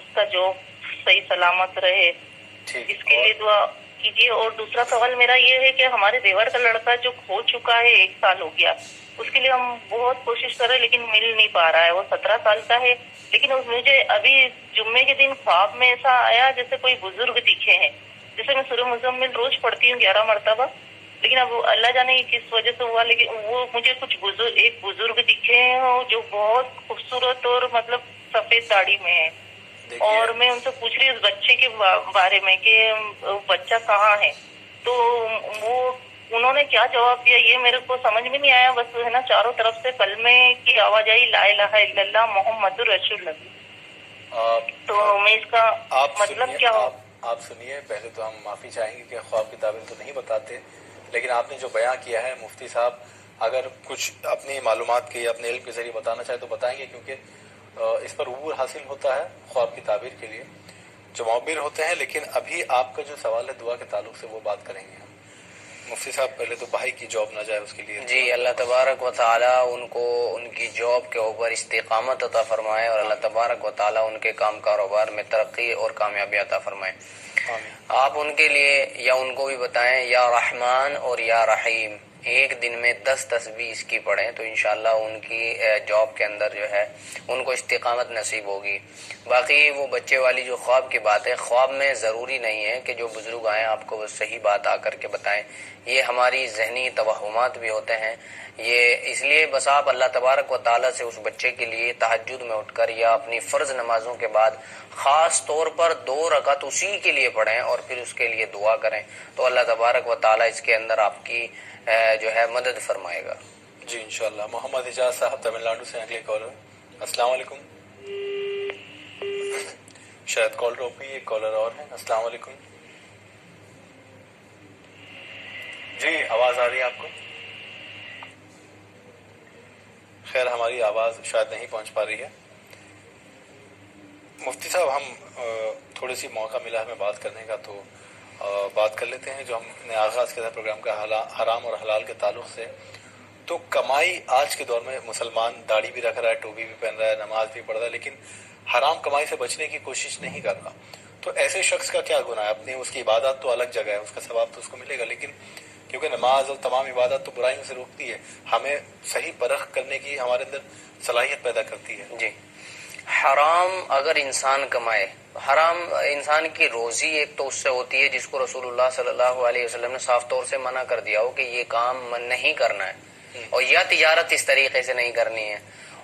اس کا جاب صحیح سلامت رہے، ٹھیک اس کے لیے دعا کیجیے۔ اور دوسرا سوال میرا یہ ہے کہ ہمارے دیور کا لڑکا جو کھو چکا ہے 1 سال ہو گیا، اس کے لیے ہم بہت کوشش کر رہے ہیں لیکن مل نہیں پا رہا ہے۔ وہ 17 سال کا ہے، لیکن مجھے ابھی جمعے کے دن خواب میں ایسا آیا جیسے کوئی بزرگ دکھے ہیں، جیسے میں سورہ مزمل روز پڑھتی ہوں 11 مرتبہ، لیکن اب اللہ جانے یہ کس وجہ سے ہوا، لیکن وہ مجھے کچھ ایک بزرگ دکھے ہیں جو بہت خوبصورت اور مطلب سفید داڑھی میں ہے، اور میں ان سے پوچھ رہی ہوں اس بچے کے بارے میں کہ بچہ کہاں ہے، تو وہ انہوں نے کیا جواب دیا یہ میرے کو سمجھ میں نہیں آیا، بس ہے نا چاروں طرف سے کلمے کی آواز آئی، لا الہ الا اللہ محمد رسول اللہ۔ تو میں اس کا مطلب کیا ہو؟ آپ سنیے، پہلے تو ہم معافی چاہیں گے کہ خواب کی تعبیر تو نہیں بتاتے، لیکن آپ نے جو بیان کیا ہے مفتی صاحب اگر کچھ اپنی معلومات کے یا اپنے علم کے ذریعے بتانا چاہے تو بتائیں گے، کیونکہ اس پر عبور حاصل ہوتا ہے خواب کی تعبیر کے لیے جو معبر ہوتے ہیں۔ لیکن ابھی آپ کا جو سوال ہے دعا کے تعلق سے وہ بات کریں گے ہم۔ مفتی صاحب پہلے تو بھائی کی جاب نہ جائے اس کے لیے جی اللہ تبارک و تعالی ان کو ان کی جاب کے اوپر استقامت عطا فرمائے، اور اللہ تبارک و تعالی ان کے کام کاروبار میں ترقی اور کامیابی عطا فرمائے۔ آمین۔ آپ ان کے لیے یا ان کو بھی بتائیں یا رحمان اور یا رحیم، ایک دن میں 10 تسبیح اس کی پڑھیں تو انشاءاللہ ان کی جاب کے اندر جو ہے ان کو استقامت نصیب ہوگی۔ باقی وہ بچے والی جو خواب کی بات ہے، خواب میں ضروری نہیں ہے کہ جو بزرگ آئیں آپ کو وہ صحیح بات آ کر کے بتائیں، یہ ہماری ذہنی توہمات بھی ہوتے ہیں۔ یہ اس لیے بس آپ اللہ تبارک و تعالیٰ سے اس بچے کے لیے تہجد میں اٹھ کر یا اپنی فرض نمازوں کے بعد خاص طور پر 2 رکعت اسی کے لیے پڑھیں اور پھر اس کے لیے دعا کریں، تو اللہ تبارک و تعالیٰ اس کے اندر آپ کی جو ہے مدد فرمائے گا۔ جی انشاءاللہ۔ محمد اجاز صاحب تمل ناڈو سے اگلے کالر۔ السلام علیکم۔ شاید کال ڈراپ ہوئی، ایک کالر اور ہے۔ السلام علیکم۔ جی آواز آ رہی ہے آپ کو؟ خیر ہماری آواز شاید نہیں پہنچ پا رہی ہے۔ مفتی صاحب ہم تھوڑی سی موقع ملا ہمیں بات کرنے کا تو بات کر لیتے ہیں جو ہم نے آغاز کیا تھا پروگرام کا حرام اور حلال کے تعلق سے۔ تو کمائی آج کے دور میں مسلمان داڑھی بھی رکھ رہا ہے، ٹوپی بھی پہن رہا ہے، نماز بھی پڑھ رہا ہے، لیکن حرام کمائی سے بچنے کی کوشش نہیں کر رہا، تو ایسے شخص کا کیا گناہ ہے؟ اپنی اس کی عبادت تو الگ جگہ ہے، اس کا ثواب تو اس کو ملے گا، لیکن کیونکہ نماز اور تمام عبادت تو برائیوں سے روکتی ہے، ہمیں صحیح پرخ کرنے کی ہمارے اندر صلاحیت پیدا کرتی ہے۔ جی حرام اگر انسان کمائے، حرام انسان کی روزی ایک تو اس سے ہوتی ہے جس کو رسول اللہ صلی اللہ علیہ وسلم نے صاف طور سے منع کر دیا ہو کہ یہ کام نہیں کرنا ہے، اور یا تجارت اس طریقے سے نہیں کرنی ہے،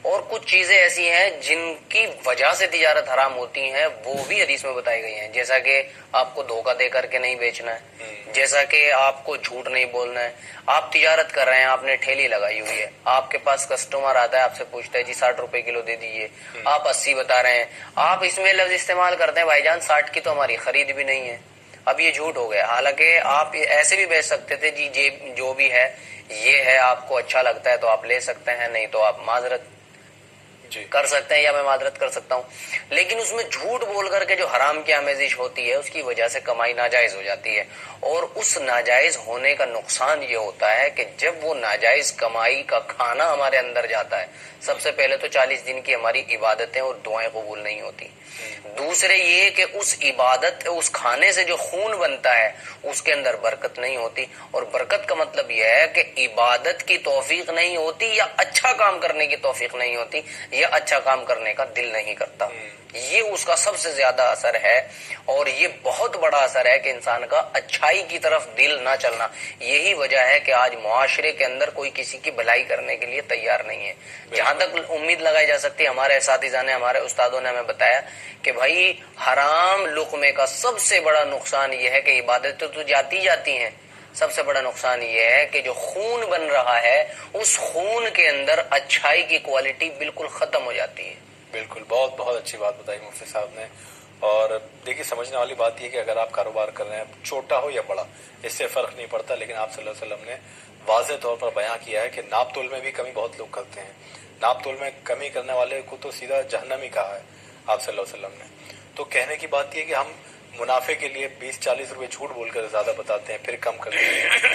اور کچھ چیزیں ایسی ہیں جن کی وجہ سے تجارت حرام ہوتی ہیں وہ بھی حدیث میں بتائی گئی ہیں، جیسا کہ آپ کو دھوکہ دے کر کے نہیں بیچنا ہے، جیسا کہ آپ کو جھوٹ نہیں بولنا ہے۔ آپ تجارت کر رہے ہیں، آپ نے ٹھیلی لگائی ہوئی ہے، آپ کے پاس کسٹمر آتا ہے آپ سے پوچھتا ہے جی 60 روپے کلو دے دیجیے، آپ 80 بتا رہے ہیں، آپ اس میں لفظ استعمال کرتے ہیں بھائی جان 60 کی تو ہماری خرید بھی نہیں ہے، اب یہ جھوٹ ہو گیا۔ حالانکہ آپ ایسے بھی بیچ سکتے تھے جی جو بھی ہے یہ ہے، آپ کو اچھا لگتا ہے تو آپ لے سکتے ہیں، نہیں تو آپ معذرت کر سکتے ہیں یا میں معذرت کر سکتا ہوں، لیکن اس میں جھوٹ بول کر کے جو حرام کی آمیزش ہوتی ہے اس کی وجہ سے کمائی ناجائز ہو جاتی ہے، اور اس ناجائز ہونے کا نقصان یہ ہوتا ہے کہ جب وہ ناجائز کمائی کا کھانا ہمارے اندر جاتا ہے، سب سے پہلے تو 40 دن کی ہماری عبادتیں اور دعائیں قبول نہیں ہوتی، دوسرے یہ کہ اس عبادت اس کھانے سے جو خون بنتا ہے اس کے اندر برکت نہیں ہوتی، اور برکت کا مطلب یہ ہے کہ عبادت کی توفیق نہیں ہوتی یا اچھا کام کرنے کی توفیق نہیں ہوتی یا اچھا کام کرنے کا دل نہیں کرتا، یہ اس کا سب سے زیادہ اثر ہے، اور یہ بہت بڑا اثر ہے کہ انسان کا اچھائی کی طرف دل نہ چلنا، یہی وجہ ہے کہ آج معاشرے کے اندر کوئی کسی کی بھلائی کرنے کے لیے تیار نہیں ہے۔ جہاں تک امید لگائی جا سکتی ہے، ہمارے اساتذہ نے ہمارے استادوں نے ہمیں بتایا کہ بھائی حرام لقمے کا سب سے بڑا نقصان یہ ہے کہ عبادتیں تو جاتی ہیں، سب سے بڑا نقصان یہ ہے کہ جو خون بن رہا ہے اس خون کے اندر اچھائی کی کوالٹی بالکل ختم ہو جاتی ہے۔ بالکل، بہت بہت اچھی بات بتائی مفتی صاحب نے، اور دیکھیے سمجھنے والی بات یہ کہ اگر آپ کاروبار کر رہے ہیں چھوٹا ہو یا بڑا اس سے فرق نہیں پڑتا، لیکن آپ صلی اللہ علیہ وسلم نے واضح طور پر بیان کیا ہے کہ ناپ تول میں بھی کمی بہت لوگ کرتے ہیں، ناپ تول میں کمی کرنے والے کو تو سیدھا جہنم ہی کہا ہے آپ صلی اللہ علیہ وسلم نے۔ تو کہنے کی بات یہ کہ ہم منافع کے لیے 20-40 روپے جھوٹ بول کر زیادہ بتاتے ہیں پھر کم کرتے ہیں،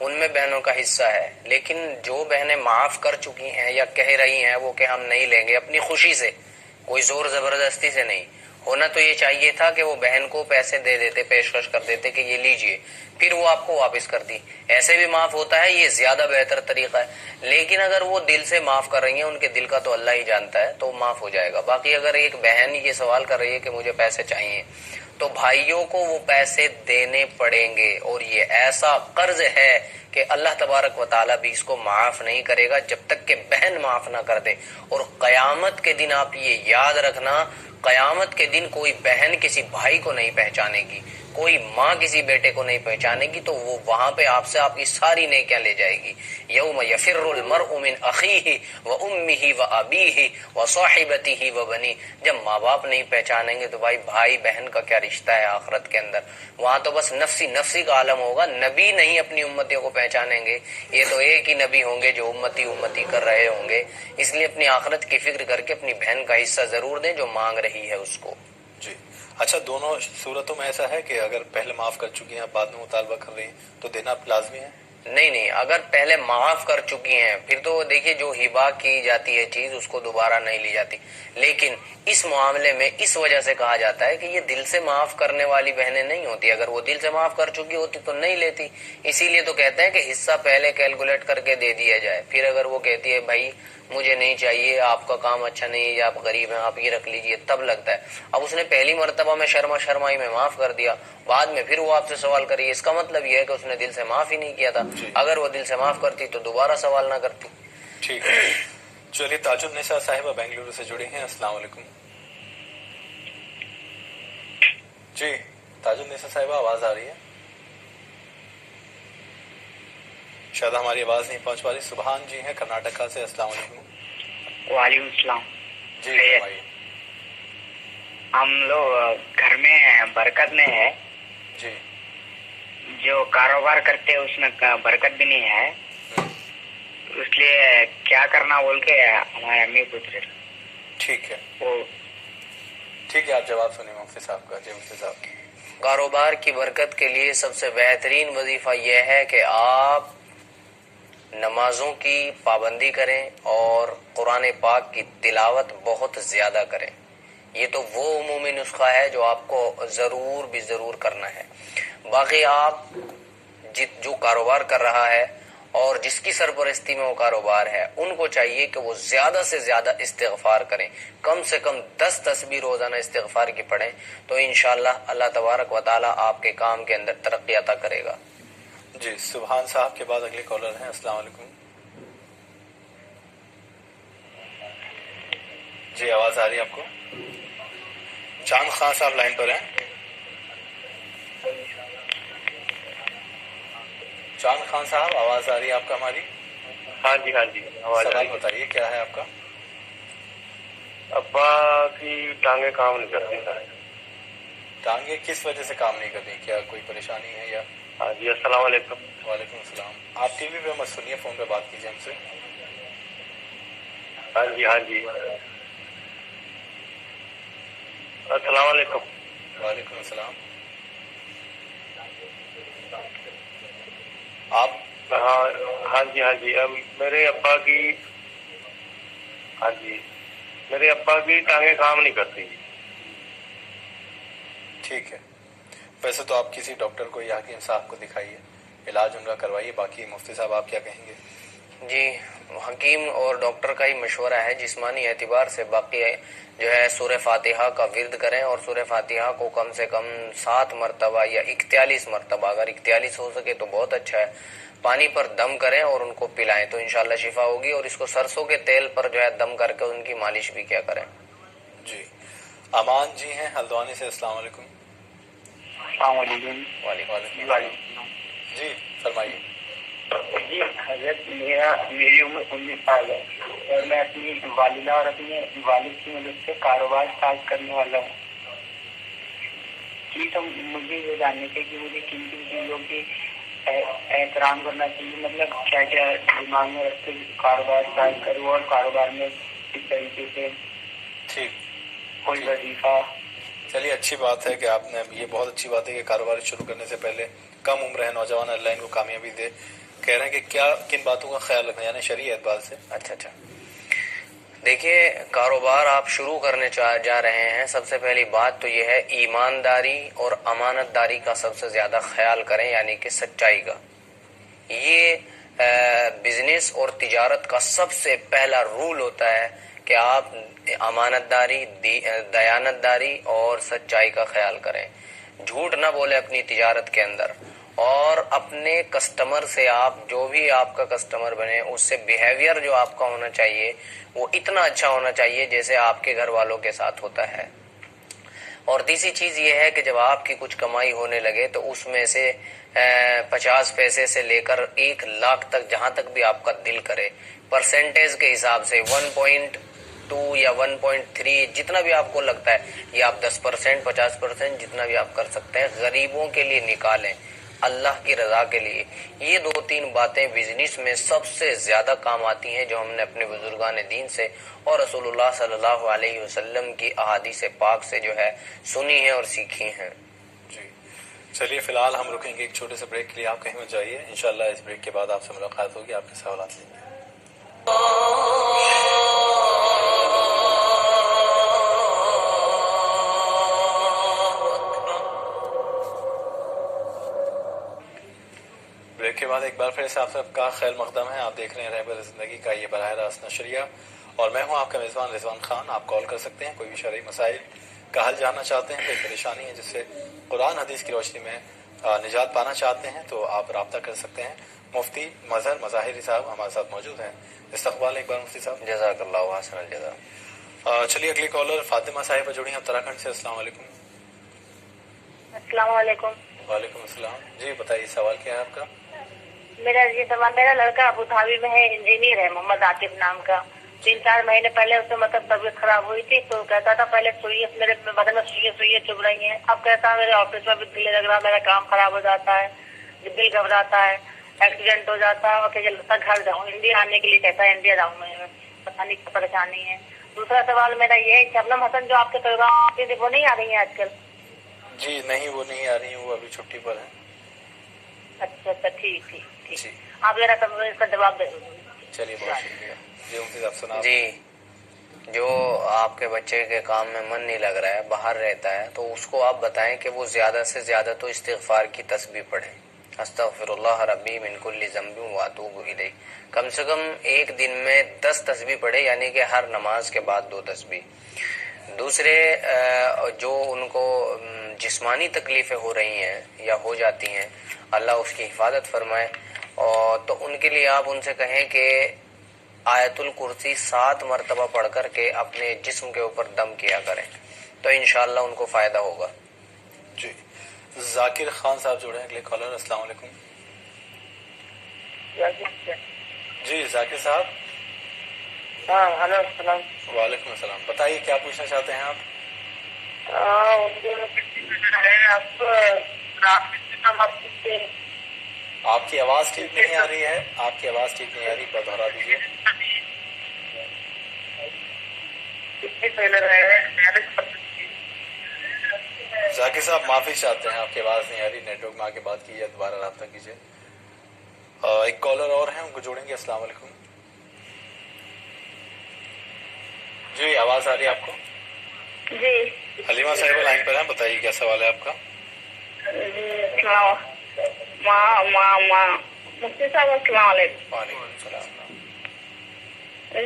ان میں بہنوں کا حصہ ہے. لیکن جو بہنیں معاف کر چکی ہیں یا کہہ رہی ہیں وہ کہ ہم نہیں لیں گے اپنی خوشی سے, کوئی زور زبردستی سے نہیں, ہونا تو یہ چاہیے تھا کہ وہ بہن کو پیسے دے دیتے, پیشکش کر دیتے کہ یہ لیجئے, پھر وہ آپ کو واپس کر دی, ایسے بھی معاف ہوتا ہے, یہ زیادہ بہتر طریقہ ہے. لیکن اگر وہ دل سے معاف کر رہی ہیں, ان کے دل کا تو اللہ ہی جانتا ہے, تو معاف ہو جائے گا. باقی اگر ایک بہن یہ سوال کر رہی ہے کہ مجھے پیسے چاہیے, تو بھائیوں کو وہ پیسے دینے پڑیں گے, اور یہ ایسا قرض ہے کہ اللہ تبارک و تعالیٰ بھی اس کو معاف نہیں کرے گا جب تک کہ بہن معاف نہ کر دے. اور قیامت کے دن آپ یہ یاد رکھنا, قیامت کے دن کوئی بہن کسی بھائی کو نہیں پہچانے گی, کوئی ماں کسی بیٹے کو نہیں پہچانے گی, تو وہ وہاں پہ آپ سے آپ کی ساری نیکیاں لے جائے گی. یوم یفر المرء من اخیہ وامہ وابیہ وصاحبتہ وبنیہ. جب ماں باپ نہیں پہچانیں گے تو بھائی بہن کا کیا رشتہ ہے آخرت کے اندر؟ وہاں تو بس نفسی نفسی کا عالم ہوگا. نبی نہیں اپنی امتیوں کو پہچانیں گے, یہ تو ایک ہی نبی ہوں گے جو امتی امتی کر رہے ہوں گے. اس لیے اپنی آخرت کی فکر کر کے اپنی بہن کا حصہ ضرور دیں جو مانگ رہی ہے اس کو. جی اچھا, دونوں صورتوں میں ایسا ہے کہ اگر پہلے معاف کر چکی ہیں بعد میں مطالبہ کر رہی ہیں تو دینا لازمی ہے؟ نہیں, اگر پہلے معاف کر چکی ہیں پھر تو دیکھیے جو ہبا کی جاتی ہے چیز اس کو دوبارہ نہیں لی جاتی. لیکن اس معاملے میں اس وجہ سے کہا جاتا ہے کہ یہ دل سے معاف کرنے والی بہنیں نہیں ہوتی. اگر وہ دل سے معاف کر چکی ہوتی تو نہیں لیتی. اسی لیے تو کہتے ہیں کہ حصہ پہلے کیلکولیٹ کر کے دے دیا جائے. پھر اگر وہ کہتی ہے بھائی مجھے نہیں چاہیے, آپ کا کام اچھا نہیں ہے یا آپ غریب ہیں, آپ یہ رکھ لیجئے, تب لگتا ہے. اب اس نے پہلی مرتبہ میں شرمائی میں معاف کر دیا, بعد میں پھر وہ آپ سے سوال کری, اس کا مطلب یہ ہے کہ اس نے دل سے معاف ہی نہیں کیا تھا. اگر وہ دل سے معاف کرتی تو دوبارہ سوال نہ کرتی. ٹھیک ہے. چلیے, تاج النساء صاحبہ بنگلورو سے جڑی ہیں. السلام علیکم. جی تاج النساء صاحبہ آواز آ رہی ہے؟ شاید ہماری آواز نہیں پہنچ پا رہی. سبحان جی ہیں کرناٹکا سے. السلام علیکم. وعلیکم السلام. جی فرمائیے. ہم لوگ گھر میں برکت نہیں ہے, جی جو کاروبار کرتے ہیں اس میں برکت بھی نہیں ہے, اس لیے کیا کرنا بول کے ہمارے امی پوچھ رہے. ٹھیک ہے, وہ ٹھیک ہے, آپ جواب سنیں مفتی صاحب کا. جی مفتی صاحب. کاروبار کی برکت کے لیے سب سے بہترین وظیفہ یہ ہے کہ آپ نمازوں کی پابندی کریں اور قرآن پاک کی تلاوت بہت زیادہ کریں. یہ تو وہ عمومی نسخہ ہے جو آپ کو ضرور بھی ضرور کرنا ہے. باقی آپ جو کاروبار کر رہا ہے اور جس کی سرپرستی میں وہ کاروبار ہے, ان کو چاہیے کہ وہ زیادہ سے زیادہ استغفار کریں. کم سے کم 10 تسبیح روزانہ استغفار کی پڑھیں, تو انشاءاللہ اللہ تبارک و تعالی آپ کے کام کے اندر ترقی عطا کرے گا. جی سبحان صاحب کے بعد اگلے کالر ہیں. السلام علیکم. جی آواز آ رہی ہے آپ کو؟ چاند خان صاحب لائن پر ہیں. چاند خان صاحب آواز آ رہی ہے آپ کا ہماری؟ ہاں جی سوال بتائیے کیا ہے آپ کا؟ ابا کی ٹانگیں کام نہیں کرتی سر. ٹانگیں کس وجہ سے کام نہیں کرتی؟ کیا کوئی پریشانی ہے یا؟ ہاں جی. السلام علیکم. وعلیکم السلام. آپ ٹی وی پہ مت سنیے, فون پہ بات کیجیے ہم سے. ہاں جی. السلام علیکم. وعلیکم السلام. آپ ہاں جی. اب میرے ابا کی ٹانگیں کام نہیں کرتی. ٹھیک ہے, ویسے تو آپ کسی ڈاکٹر کو یا حکیم صاحب کو دکھائیے, علاج ان کا کروائیے. باقی مفتی صاحب آپ کیا کہیں گے؟ جی حکیم اور ڈاکٹر کا ہی مشورہ ہے جسمانی اعتبار سے. باقی جو ہے سورہ فاتحہ کا ورد کریں, اور سورہ فاتحہ کو کم سے کم 7 مرتبہ یا 41 مرتبہ, اگر 41 ہو سکے تو بہت اچھا ہے, پانی پر دم کریں اور ان کو پلائیں تو انشاءاللہ شفا ہوگی. اور اس کو سرسوں کے تیل پر جو ہے دم کر کے ان کی مالش بھی کیا کریں. جی امان جی ہیں ہلدوانی سے. السلام علیکم. السلام علیکم. وعلیکم السلام. جی فرمائیے. جی حضرت, میری عمر 19 سال ہے اور میں اپنی والدہ اور اپنے والد کی مدد سے کاروبار اسٹارٹ کرنے والا ہوں. جی تو مجھے یہ جاننے تھے کہ مجھے کن چیزوں کی احترام کرنا چاہیے, مطلب کیا کیا دماغ میں رکھ کے کاروبار اسٹارٹ کروں, اور کاروبار میں کس طریقے سے ٹھیک کوئی وظیفہ. چلیے اچھی بات ہے کہ آپ نے, یہ بہت اچھی بات ہے کہ کاروبار شروع کرنے سے پہلے کم عمر ہے نوجوان, اللہ ان کو کامیابی دے, کہہ رہے ہیں کہ کیا کن باتوں کا خیال رکھنا یعنی شرعی اعتبار سے؟ اچھا دیکھیے، کاروبار آپ شروع کرنے جا رہے ہیں، سب سے پہلی بات تو یہ ہے ایمانداری اور امانت داری کا سب سے زیادہ خیال کریں، یعنی کہ سچائی کا۔ یہ بزنس اور تجارت کا سب سے پہلا رول ہوتا ہے کہ آپ امانت داری، دیانت داری اور سچائی کا خیال کریں۔ جھوٹ نہ بولے اپنی تجارت کے اندر، اور اپنے کسٹمر سے، آپ جو بھی آپ کا کسٹمر بنے اس سے بیہیویئر جو آپ کا ہونا چاہیے وہ اتنا اچھا ہونا چاہیے جیسے آپ کے گھر والوں کے ساتھ ہوتا ہے۔ اور تیسری چیز یہ ہے کہ جب آپ کی کچھ کمائی ہونے لگے تو اس میں سے 50 پیسے سے لے کر 1 لاکھ تک، جہاں تک بھی آپ کا دل کرے، پرسنٹیج کے حساب سے 1.2 یا 1.3 جتنا بھی آپ کو لگتا ہے، یا آپ 10%، 50% جتنا بھی آپ کر سکتے ہیں غریبوں کے لیے نکالیں، اللہ کی رضا کے لیے۔ یہ 2-3 باتیں بزنس میں سب سے زیادہ کام آتی ہیں، جو ہم نے اپنے بزرگان دین سے اور رسول اللہ صلی اللہ علیہ وسلم کی احادیث پاک سے جو ہے سنی ہیں اور سیکھی ہیں۔ جی چلیے، فی الحال ہم رکیں گے ایک چھوٹے سے بریک کے لیے، آپ کہیں مت جائیے، انشاءاللہ اس بریک کے بعد آپ سے ملاقات ہوگی، آپ کے سوالات لیں گے۔ بریک کے بعد ایک بار پھر سے آپ سب کا خیر مقدم ہے۔ آپ دیکھ رہے ہیں رہبر زندگی کا یہ براہ راست نشریہ، اور میں ہوں آپ کا میزبان رضوان خان۔ آپ کال کر سکتے ہیں، کوئی بھی شرعی مسائل کا حل جاننا چاہتے ہیں، کوئی پریشانی ہے جس سے قرآن حدیث کی روشنی میں نجات پانا چاہتے ہیں تو آپ رابطہ کر سکتے ہیں۔ مفتی مظہر مظاہری صاحب ہمارے ساتھ موجود ہیں۔ استقبال ایک بار مفتی صاحب۔ جزاک اللہ حسن الجزا۔ چلیے اگلی کالر فاطمہ صاحبہ جڑی ہیں اتراکھنڈ سے۔ السلام علیکم۔ السلام علیکم۔ وعلیکم السلام، جی بتائیے سوال کیا ہے آپ کا؟ میرا لڑکا ابو دھابی میں ہے، انجینئر ہے، محمد عاطف نام کا۔ 3-4 مہینے پہلے اس سے مطلب طبیعت خراب ہوئی تھی تو کہتا تھا پہلے میرے بدن میں سوئیاں چبھ رہی ہیں، اب کہتا ہے میرے آفس میں بھی دل لگ رہا، میرا کام خراب ہو جاتا ہے، دل گھبراتا ہے، ایکسیڈنٹ ہو جاتا ہے، اور کہ جلد تک گھر جاؤں، انڈیا آنے کے لیے کہتا ہے انڈیا جاؤں میں، پتہ نہیں کیا پریشانی ہے۔ دوسرا سوال میرا یہ ہے، شبنم حسن جو آپ کے پروگرام آتی تھی وہ نہیں آ رہی ہیں آج کل؟ جی نہیں، وہ نہیں آ رہی ہیں، وہ ابھی چھٹی پر ہیں۔ اچھا ٹھیک جی آپ ذرا اس کا جواب دے دیجیے۔ چلیے بہت شکریہ۔ جی مفتی صاحب سنا۔ جی، جو آپ کے بچے کے کام میں من نہیں لگ رہا ہے، باہر رہتا ہے، تو اس کو آپ بتائیں کہ وہ زیادہ سے زیادہ تو استغفار کی تسبیح پڑھے، استغفر اللہ ربی من کل ذنب واتوب الیہ، کم سے کم ایک دن میں 10 تسبیح پڑھے، یعنی کہ ہر نماز کے بعد 2 تسبیح۔ دوسرے جو ان کو جسمانی تکلیفیں ہو رہی ہیں یا ہو جاتی ہیں، اللہ اس کی حفاظت فرمائے، اور تو ان کے لیے آپ ان سے کہیں کہ آیت الکرسی 7 مرتبہ پڑھ کر کے اپنے جسم کے اوپر دم کیا کریں، تو انشاءاللہ ان کو فائدہ ہوگا۔ جی ذاکر خان صاحب جڑے ہیں اگلے کالر۔ السلام علیکم۔ جی ذاکر صاحب۔ ہاں ہلو السلام۔ وعلیکم السلام، بتائیے کیا پوچھنا چاہتے ہیں آپ؟ آپ کی آواز ٹھیک نہیں آ رہی ہے، آپ کی آواز ٹھیک نہیں آ رہی، دوہرا دیجیے۔ ذاکر صاحب معافی چاہتے ہیں، آپ کی آواز نہیں آ رہی، نیٹ ورک میں آ کے بات کیجیے، دوبارہ رابطہ کیجیے۔ ایک کالر اور ہیں، ان کو جوڑیں گے۔ السلام علیکم۔ جی آواز آ رہی ہے آپ کو؟ جی حلیمہ صاحبہ لائن پر ہیں، بتائیے کیا سوال ہے آپ کا؟ مفتی صاحب السلام علیکم۔ وعلیکم السلام۔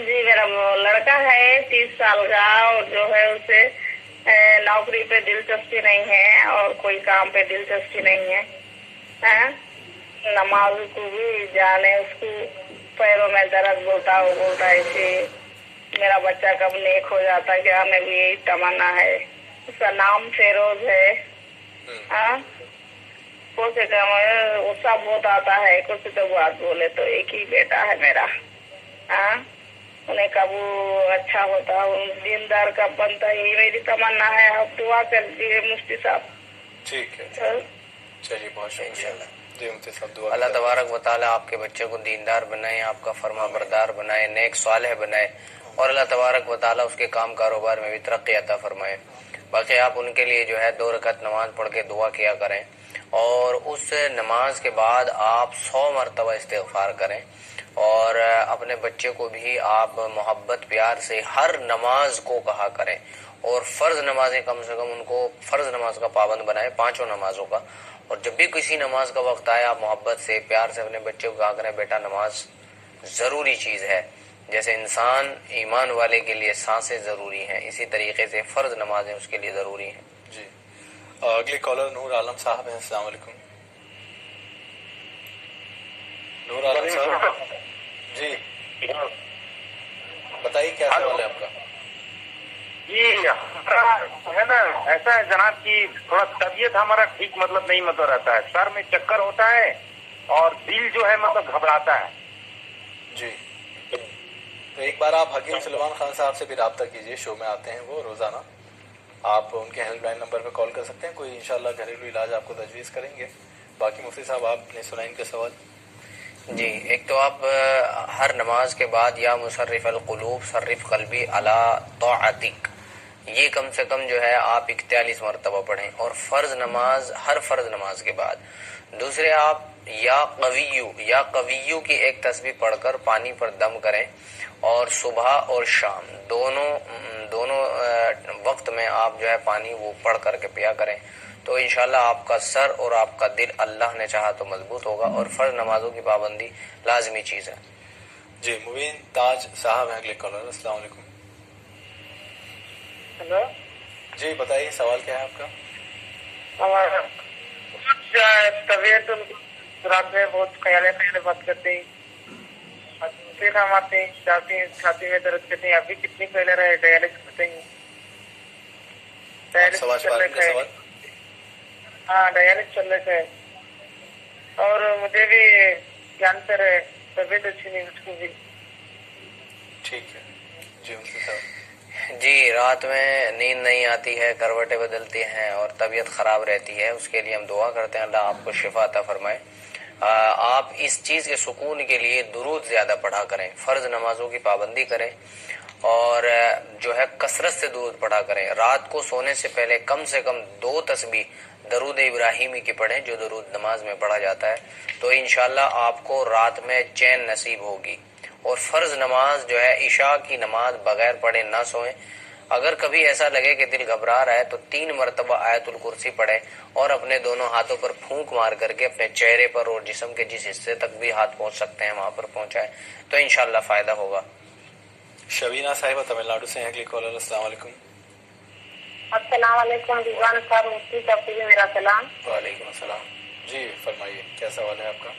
جی میرا لڑکا ہے 30 سال کا، اور جو ہے اسے نوکری پہ دلچسپی نہیں ہے اور کوئی کام پہ دلچسپی نہیں ہے، نماز کو بھی جانے، اس کو پیروں میں درد بولتا ایسے میرا بچہ کب نیک ہو جاتا ہے، کیا میں بھی یہی تمنا ہے۔ اس کا نام فیروز ہے، غصہ بہت آتا ہے، کچھ تو بات بولے تو ایک ہی بیٹا ہے میرا، انہیں کب اچھا ہوتا، دیندار کا بنتا، یہ میری تمنا ہے، آپ دعا کر دیجیے مفتی صاحب۔ ٹھیک ہے، چلیے بہت شکریہ۔ جی مفتی صاحب دعا۔ اللہ تبارک و تعالیٰ آپ کے بچے کو دیندار بنائے، آپ کا فرما بردار بنائے، نیک صالح بنائے، اور اللہ تبارک و تعالیٰ اس کے کام کاروبار میں بھی ترقی عطا فرمائے۔ باقی آپ ان کے لیے جو ہے 2 رکعت نماز پڑھ کے دعا کیا کریں، اور اس نماز کے بعد آپ 100 مرتبہ استغفار کریں، اور اپنے بچے کو بھی آپ محبت پیار سے ہر نماز کو کہا کریں، اور فرض نمازیں کم سے کم ان کو فرض نماز کا پابند بنائیں، 5 نمازوں کا. اور جب بھی کسی نماز کا وقت آئے آپ محبت سے پیار سے اپنے بچے کو کہا کریں بیٹا نماز ضروری چیز ہے، جیسے انسان ایمان والے کے لیے سانسیں ضروری ہیں، اسی طریقے سے فرض نمازیں اس کے لیے ضروری ہیں. جی اگلی کالر نور عالم صاحب ہیں. السلام علیکم. نور عالم صاحب جی بتائیے کیا سوال ہے آپ کا؟ جی ہے نا، ایسا ہے جناب کہ تھوڑا طبیعت ہمارا ٹھیک مطلب نہیں رہتا ہے، سر میں چکر ہوتا ہے اور دل جو ہے مطلب گھبراتا ہے. جی تو ایک بار آپ حکیم سلمان خان صاحب سے بھی رابطہ کیجئے، شو میں آتے ہیں وہ روزانہ، آپ ان کے ہیلپ لائن نمبر پہ کال کر سکتے ہیں، کوئی انشاءاللہ گھریلو علاج آپ کو تجویز کریں گے. باقی مفتی صاحب آپ نے سنا ان کا سوال. جی ایک تو آپ ہر نماز کے بعد یا مصرف القلوب صرف قلبی علی طاعتک، یہ کم سے کم جو ہے آپ 41 مرتبہ پڑھیں، اور فرض نماز ہر فرض نماز کے بعد. دوسرے آپ یا قویو کی ایک تسبیح پڑھ کر پانی پر دم کریں، اور صبح اور شام دونوں وقت میں آپ جو ہے پانی وہ پڑھ کر کے پیا کریں، تو انشاءاللہ آپ کا سر اور آپ کا دل اللہ نے چاہا تو مضبوط ہوگا. اور فرض نمازوں کی پابندی لازمی چیز ہے. جی مبین تاج صاحب ہیں اگلے کالر. السلام علیکم. ہلو جی بتائیے سوال کیا ہے آپ کا؟ ہمارا طبیعت رات میں بہت خیال بات کرتے ہیں، پھر ہم آتے ہیں چھاتی میں درد کرتے ہیں. ابھی کتنی پہلے رہے ڈائلس کرتے ہیں، ڈائلس سواش چل پارک رہے کا تھے. سوال. ہاں ڈائلس چل رہے تھے، اور مجھے بھی کینسر ہے، طبیعت اچھی نہیں مجھ کو بھی. ٹھیک ہے جی مفتی صاحب. جی رات میں نیند نہیں آتی ہے، کروٹیں بدلتی ہیں اور طبیعت خراب رہتی ہے، اس کے لیے ہم دعا کرتے ہیں اللہ آپ کو شفا عطا فرمائے. آپ اس چیز کے سکون کے لیے درود زیادہ پڑھا کریں، فرض نمازوں کی پابندی کریں، اور جو ہے کثرت سے درود پڑھا کریں. رات کو سونے سے پہلے کم سے کم 2 تسبیح درود ابراہیمی کی پڑھیں جو درود نماز میں پڑھا جاتا ہے، تو انشاءاللہ آپ کو رات میں چین نصیب ہوگی. اور فرض نماز جو ہے عشاء کی نماز بغیر پڑھے نہ سوئیں. اگر کبھی ایسا لگے کہ دل گھبرا رہا ہے تو 3 مرتبہ آیت الکرسی پڑھیں، اور اپنے دونوں ہاتھوں پر پھونک مار کر کے اپنے چہرے پر اور جسم کے جس حصے تک بھی ہاتھ پہنچ سکتے ہیں وہاں پر پہنچائیں، تو انشاءاللہ فائدہ ہوگا. شبینہ صاحبہ تمل ناڈو سے ہیں اگلی کالر. السلام علیکم. السلام علیکم رضوان صاحب، مفتی صاحب کو بھی میرا سلام. وعلیکم السلام. جی فرمائیے کیا سوال ہے آپ کا؟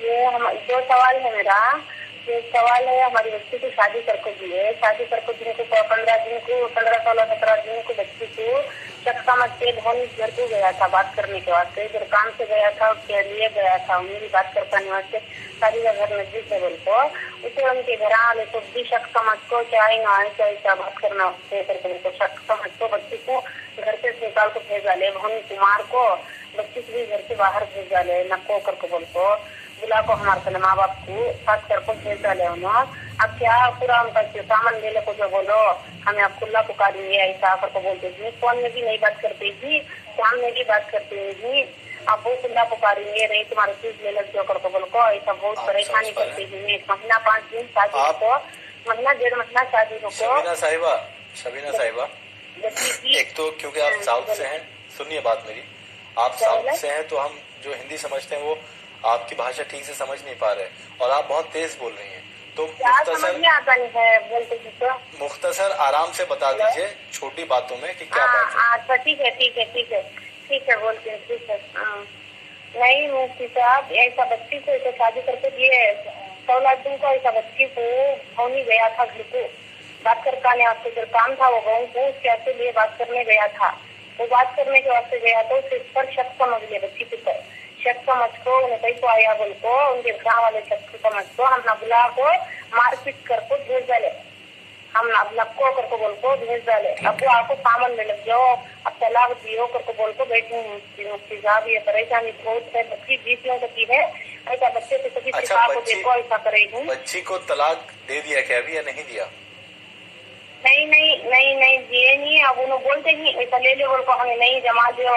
یہ جو سوال ہے میرا، یہ سوال ہے ہماری بچی کی شادی کر کے دی ہے، شادی کر کے دن کو 15 16 17 دن کو بچی کو چکا مت کے بہن گھر کو گیا تھا بات کرنے کے واسطے، ادھر کام سے گیا تھا، اس کے لیے گیا تھا میری بات کر پانے واسطے. شادی کا گھر نزدیک ہے بول کو اسے ان کے گھر والے کو بھی شک سمجھ کو چاہے نہ آئے چاہے کیا بات کرنا اسے کر کے شک سمجھ کو بچی کو گھر سے نکال کو بھیجا لے، بہن کمار کو بچی کو بھی گھر سے باہر بھیجا لے، نکو کر کو بول کو بلا کو ہمارے ماں باپ کو ساتھ کر کو بھیجا لے. انہوں اب کیا پورا ان کا سامان لے لے کو جو بولو ہمیں آپ اللہ پکاریں گے ایسا کر کو بولتے تھے. فون میں بھی نہیں بات کرتی تھی، شام میں بھی بات کرتی تھی، آپ بہت اللہ پکاریں گے نہیں تمہاری چیز لے لگ جو کر کو بول کو ایسا بہت پریشانی کرتی تھی. ایک مہینہ 5 دن شادی کو، مہینہ 1.5 مہینہ شادی کو. شبینہ صاحبہ ایک تو کیونکہ آپ ساؤتھ سے ہیں، سنیے بات میری، آپ ساؤتھ سے ہیں تو ہم جو ہندی سمجھتے ہیں وہ آپ کی بھاشا ٹھیک سے سمجھ نہیں پا رہے، اور آپ بہت تیز بول رہی ہیں، تو مختصر آرام سے بتا دیجئے چھوٹی باتوں میں کہ کیا بات ہے. اچھا ٹھیک ہے ٹھیک ہے ٹھیک ہے ٹھیک ہے بولتے ہیں ٹھیک ہے. نہیں مفتی صاحب ایسا بچی کو ایسا شادی کر کے دیے 16 دن کو ایسا بچی کو بھونی گیا تھا گھر کو بات کر کے آپ کو کام تھا وہ گاؤں کو اس کے لیے بات کرنے گیا تھا. وہ بات کرنے کے واسطے گیا تو اس پر شک سمجھ لیا بچی کے پر شک سمجھ کو انہیں کہیں کو آیا بول کو ان کے گاؤں والے شک سمجھ کو ہم نہ بلا کو مار پیٹ کر کو بھیج ڈالے، ہم اب نکو کر کو بول کو بھیج ڈالے. اب وہ آپ کو سامان میں لگ جاؤ اب طلاق دیو کر کو بول کو بیٹھے مفتی صاحب یہ پریشانی بہت ہے. بچی 20 دنوں کی ہے ایسا بچے سے کبھی سکھا کو دیکھو ایسا کرے گی. بچی کو طلاق دے دیا کیا ابھی یا نہیں دیا؟ نہیں دیے نہیں. اب انہوں بولتے نہیں ایسا لے لے بول کو ہمیں نہیں جما دو